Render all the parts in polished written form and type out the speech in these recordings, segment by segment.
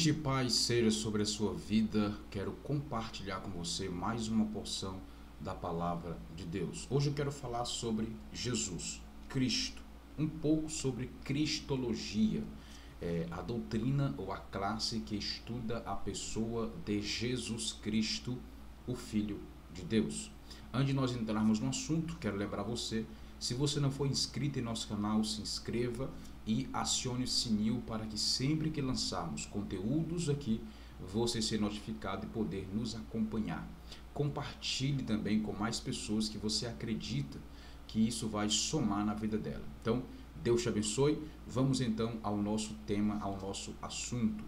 Mente e paz seja sobre a sua vida. Quero compartilhar com você mais uma porção da palavra de Deus. Hoje eu quero falar sobre Jesus, Cristo, um pouco sobre cristologia, a doutrina ou a classe que estuda a pessoa de Jesus Cristo, o Filho de Deus. Antes de nós entrarmos no assunto, quero lembrar você, se você não for inscrito em nosso canal, se inscreva e acione o sininho para que sempre que lançarmos conteúdos aqui, você ser notificado e poder nos acompanhar. Compartilhe também com mais pessoas que você acredita que isso vai somar na vida dela. Então, Deus te abençoe. Vamos então ao nosso tema, ao nosso assunto,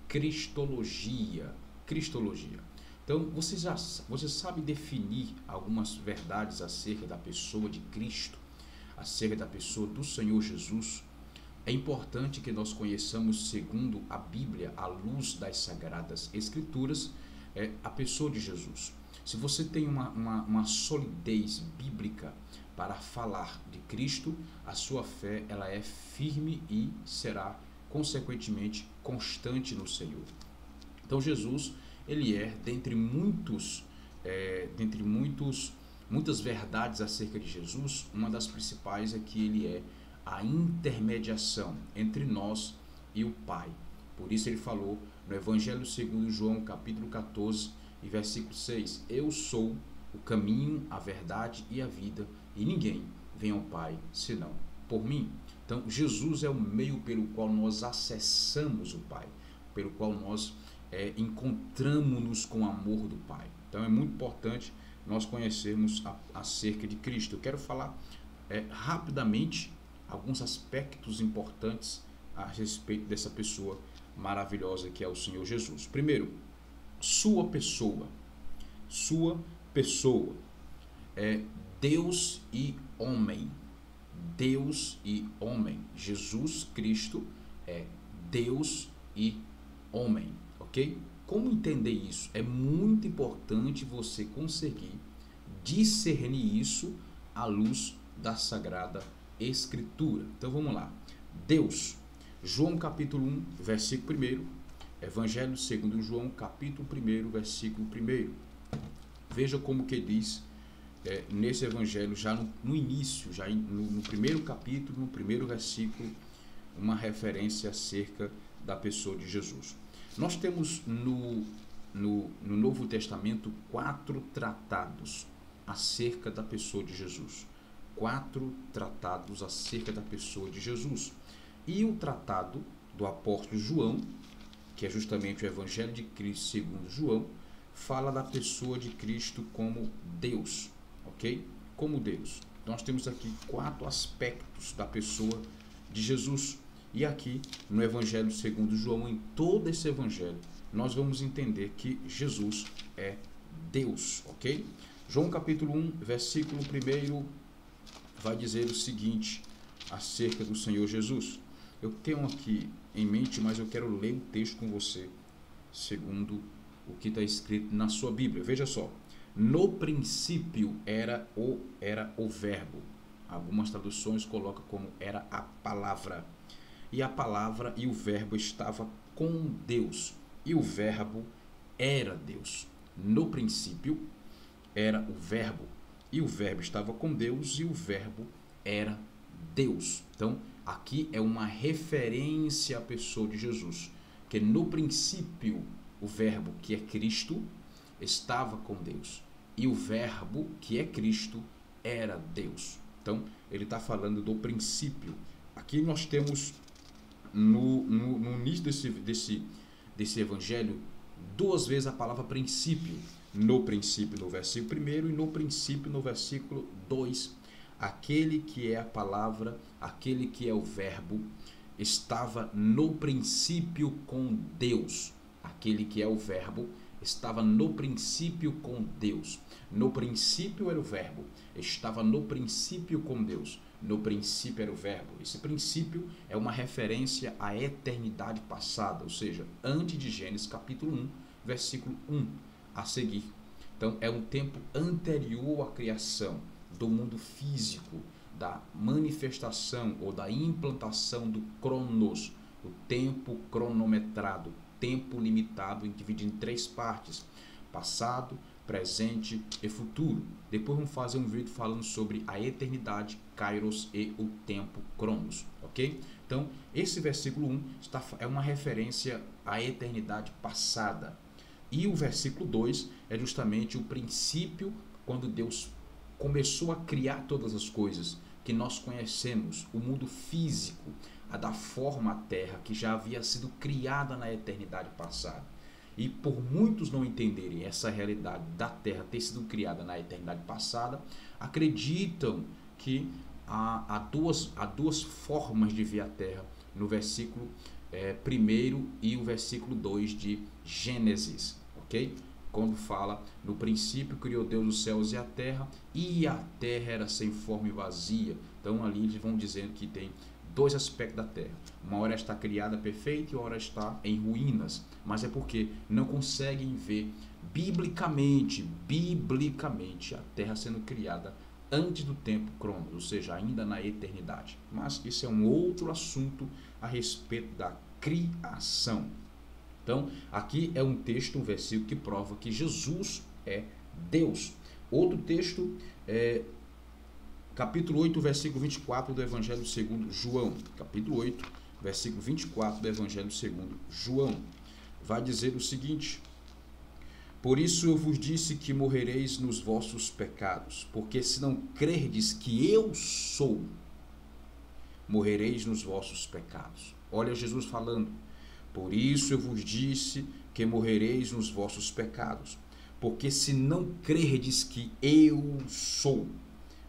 cristologia. Cristologia. Então, você sabe definir algumas verdades acerca da pessoa de Cristo, acerca da pessoa do Senhor Jesus? É importante que nós conheçamos, segundo a Bíblia, à luz das Sagradas Escrituras, a pessoa de Jesus. Se você tem uma solidez bíblica para falar de Cristo, a sua fé ela é firme e será, consequentemente, constante no Senhor. Então, Jesus, ele é, dentre muitas verdades acerca de Jesus, uma das principais é que ele é a intermediação entre nós e o Pai. Por isso ele falou no Evangelho segundo João, capítulo 14 e versículo 6, eu sou o caminho, a verdade e a vida, e ninguém vem ao Pai senão por mim. Então Jesus é o meio pelo qual nós acessamos o Pai, pelo qual nós encontramos-nos com o amor do Pai. Então é muito importante nós conhecermos acerca de Cristo. Eu quero falar rapidamente alguns aspectos importantes a respeito dessa pessoa maravilhosa que é o Senhor Jesus. Primeiro, sua pessoa. Sua pessoa é Deus e homem. Deus e homem. Jesus Cristo é Deus e homem, ok? Como entender isso? É muito importante você conseguir discernir isso à luz da Sagrada Escritura. Então vamos lá. Deus, João capítulo 1, versículo 1, Evangelho segundo João capítulo 1, versículo 1. Veja como que diz nesse evangelho, já no início, já no primeiro capítulo, no primeiro versículo, uma referência acerca da pessoa de Jesus. Nós temos no Novo Testamento 4 tratados acerca da pessoa de Jesus. 4 tratados acerca da pessoa de Jesus. E o tratado do apóstolo João, que é justamente o Evangelho de Cristo segundo João, fala da pessoa de Cristo como Deus, ok? Como Deus. Nós temos aqui 4 aspectos da pessoa de Jesus. E aqui, no Evangelho segundo João, em todo esse Evangelho, nós vamos entender que Jesus é Deus, ok? João capítulo 1, versículo 1, vai dizer o seguinte acerca do Senhor Jesus. Eu tenho aqui em mente, mas eu quero ler o texto com você, segundo o que está escrito na sua Bíblia. Veja só. No princípio era o verbo. Algumas traduções colocam como era a palavra. E a palavra e o verbo estava com Deus. E o verbo era Deus. No princípio era o verbo. E o verbo estava com Deus e o verbo era Deus. Então, aqui é uma referência à pessoa de Jesus. Que no princípio, o verbo, que é Cristo, estava com Deus. E o verbo, que é Cristo, era Deus. Então, ele está falando do princípio. Aqui nós temos, no início desse evangelho, 2 vezes a palavra princípio. No princípio, no versículo 1, e no princípio, no versículo 2. Aquele que é a palavra, aquele que é o verbo, estava no princípio com Deus. Aquele que é o verbo estava no princípio com Deus. No princípio era o verbo, estava no princípio com Deus. No princípio era o verbo. Esse princípio é uma referência à eternidade passada, ou seja, antes de Gênesis capítulo 1, versículo 1 a seguir. Então é um tempo anterior à criação do mundo físico, da manifestação ou da implantação do cronos, o tempo cronometrado, tempo limitado, dividido em 3 partes: passado, presente e futuro. Depois vamos fazer um vídeo falando sobre a eternidade, Kairos, e o tempo, Cronos, ok? Então, esse versículo 1 é uma referência à eternidade passada. E o versículo 2 é justamente o princípio, quando Deus começou a criar todas as coisas que nós conhecemos, o mundo físico, a da forma à terra, que já havia sido criada na eternidade passada. E por muitos não entenderem essa realidade da terra ter sido criada na eternidade passada, acreditam que há duas formas de ver a terra no versículo 1 e o versículo 2 de Gênesis, ok? Quando fala: no princípio criou Deus os céus e a terra era sem forma e vazia. Então ali eles vão dizendo que tem 2 aspectos da terra: uma hora está criada perfeita e uma hora está em ruínas, mas é porque não conseguem ver biblicamente a terra sendo criada antes do tempo Cronos, ou seja, ainda na eternidade. Mas isso é um outro assunto a respeito da criação. Então, aqui é um texto, um versículo que prova que Jesus é Deus. Outro texto é capítulo 8, versículo 24 do Evangelho segundo João. Capítulo 8, versículo 24 do Evangelho segundo João. Vai dizer o seguinte: por isso eu vos disse que morrereis nos vossos pecados, porque se não crerdes que eu sou, morrereis nos vossos pecados. Olha Jesus falando: por isso eu vos disse que morrereis nos vossos pecados, porque se não crerdes que eu sou,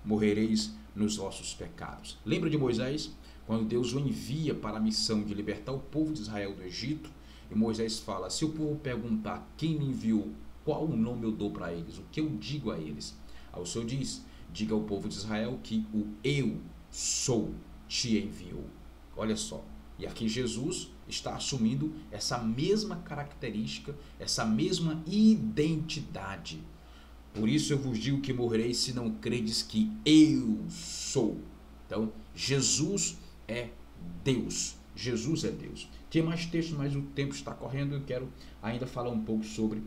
morrereis nos vossos pecados. Lembra de Moisés? Quando Deus o envia para a missão de libertar o povo de Israel do Egito, e Moisés fala: se o povo perguntar quem me enviou, qual o nome eu dou para eles? O que eu digo a eles? Aí o Senhor diz: diga ao povo de Israel que o eu sou te enviou. Olha só. E aqui Jesus está assumindo essa mesma característica, essa mesma identidade. Por isso eu vos digo que morrereis se não credes que eu sou. Então, Jesus é Deus. Jesus é Deus. Tem mais textos, mas o tempo está correndo. Eu quero ainda falar um pouco sobre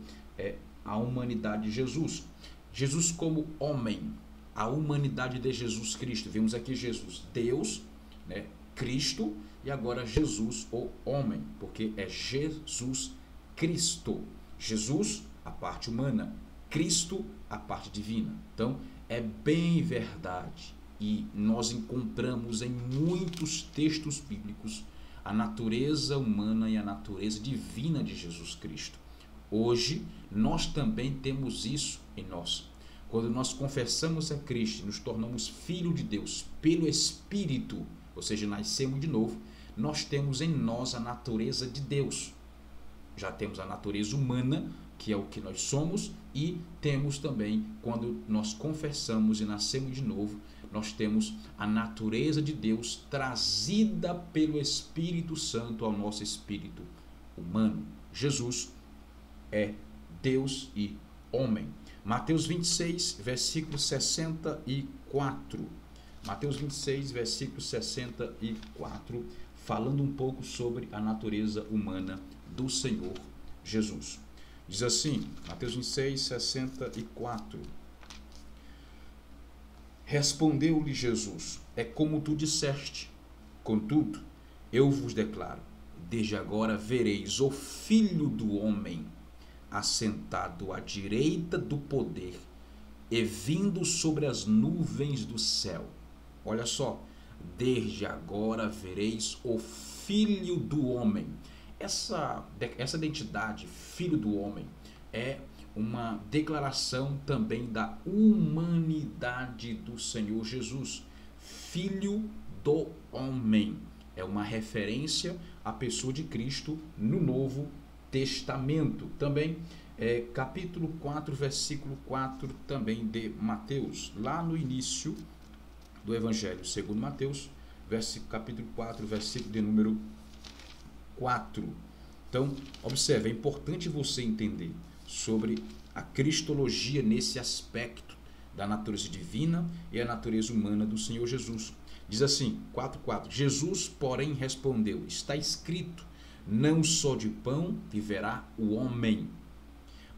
a humanidade de Jesus. Jesus como homem, a humanidade de Jesus Cristo. Vemos aqui Jesus, Deus, né, Cristo, e agora Jesus, o homem, porque é Jesus Cristo. Jesus, a parte humana, Cristo, a parte divina. Então, é bem verdade, e nós encontramos em muitos textos bíblicos a natureza humana e a natureza divina de Jesus Cristo. Hoje, nós também temos isso em nós. Quando nós confessamos a Cristo e nos tornamos filhos de Deus pelo Espírito, ou seja, nascemos de novo, nós temos em nós a natureza de Deus. Já temos a natureza humana, que é o que nós somos, e temos também, quando nós confessamos e nascemos de novo, nós temos a natureza de Deus trazida pelo Espírito Santo ao nosso espírito humano. Jesus é Deus e homem. Mateus 26, versículo 64. Mateus 26, versículo 64, falando um pouco sobre a natureza humana do Senhor Jesus. Diz assim, Mateus 26, 64. Respondeu-lhe Jesus: é como tu disseste, contudo, eu vos declaro, desde agora vereis o Filho do Homem assentado à direita do poder e vindo sobre as nuvens do céu. Olha só, desde agora vereis o Filho do Homem. Essa identidade, Filho do Homem, é uma declaração também da humanidade do Senhor Jesus. Filho do Homem. É uma referência à pessoa de Cristo no Novo Testamento. Também capítulo 4, versículo 4 também de Mateus. Lá no início do Evangelho segundo Mateus, capítulo 4, versículo de número 4. Então, observe, é importante você entender sobre a cristologia nesse aspecto da natureza divina e a natureza humana do Senhor Jesus. Diz assim, 4:4, Jesus, porém, respondeu: está escrito, Não só de pão viverá o homem,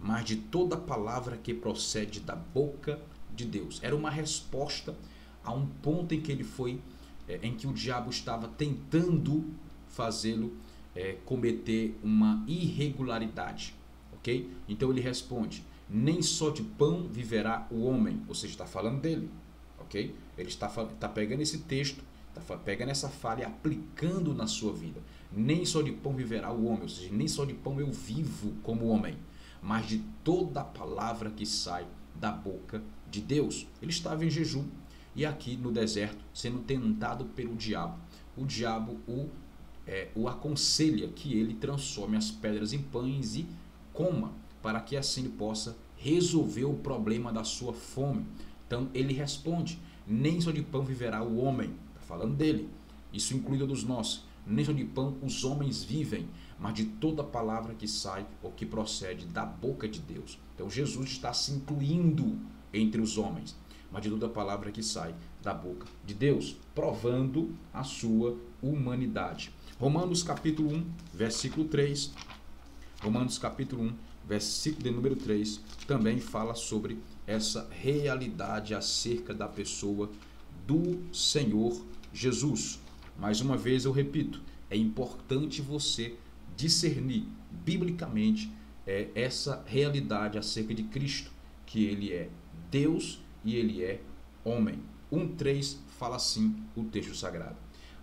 mas de toda palavra que procede da boca de Deus. Era uma resposta a um ponto em que ele foi, em que o diabo estava tentando fazê-lo cometer uma irregularidade, ok? Então ele responde: nem só de pão viverá o homem, ou seja, está falando dele, ok? Ele está pegando esse texto, está pegando essa fala e aplicando na sua vida. Nem só de pão viverá o homem, ou seja, nem só de pão eu vivo como homem, mas de toda a palavra que sai da boca de Deus. Ele estava em jejum e aqui no deserto sendo tentado pelo diabo. O diabo o aconselha que ele transforme as pedras em pães e coma, para que assim ele possa resolver o problema da sua fome. Então ele responde: nem só de pão viverá o homem. Está falando dele. Isso inclui todos nós. Nem só de pão os homens vivem, mas de toda palavra que sai ou que procede da boca de Deus. Então Jesus está se incluindo entre os homens, mas de toda palavra que sai da boca de Deus, provando a sua humanidade. Romanos capítulo 1, versículo 3. Romanos capítulo 1, versículo de número 3, também fala sobre essa realidade acerca da pessoa do Senhor Jesus. Mais uma vez eu repito, é importante você discernir biblicamente essa realidade acerca de Cristo, que ele é Deus e ele é homem. 1:3 fala assim o texto sagrado: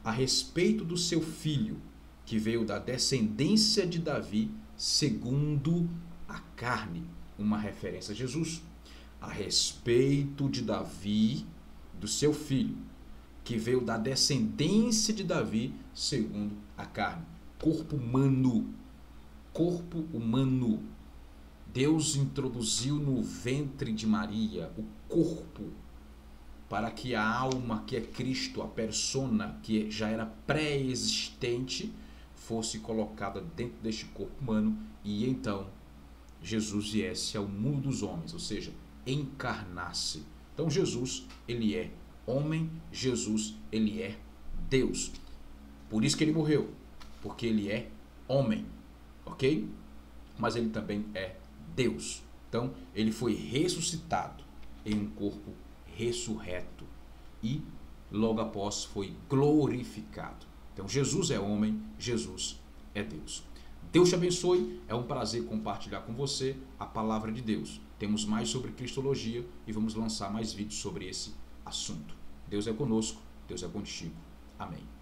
a respeito do seu filho, que veio da descendência de Davi, segundo a carne, uma referência a Jesus. A respeito de Davi, do seu filho, que veio da descendência de Davi, segundo a carne. Corpo humano. Corpo humano. Deus introduziu no ventre de Maria o corpo, para que a alma, que é Cristo, a persona que já era pré-existente, fosse colocada dentro deste corpo humano e então Jesus viesse ao mundo dos homens, ou seja, encarnasse. Então Jesus, ele é homem, Jesus, ele é Deus. Por isso que ele morreu, porque ele é homem, ok? Mas ele também é Deus. Então ele foi ressuscitado em um corpo ressurreto e logo após foi glorificado. Então Jesus é homem, Jesus é Deus. Deus te abençoe, é um prazer compartilhar com você a palavra de Deus. Temos mais sobre cristologia e vamos lançar mais vídeos sobre esse assunto. Deus é conosco, Deus é contigo. Amém.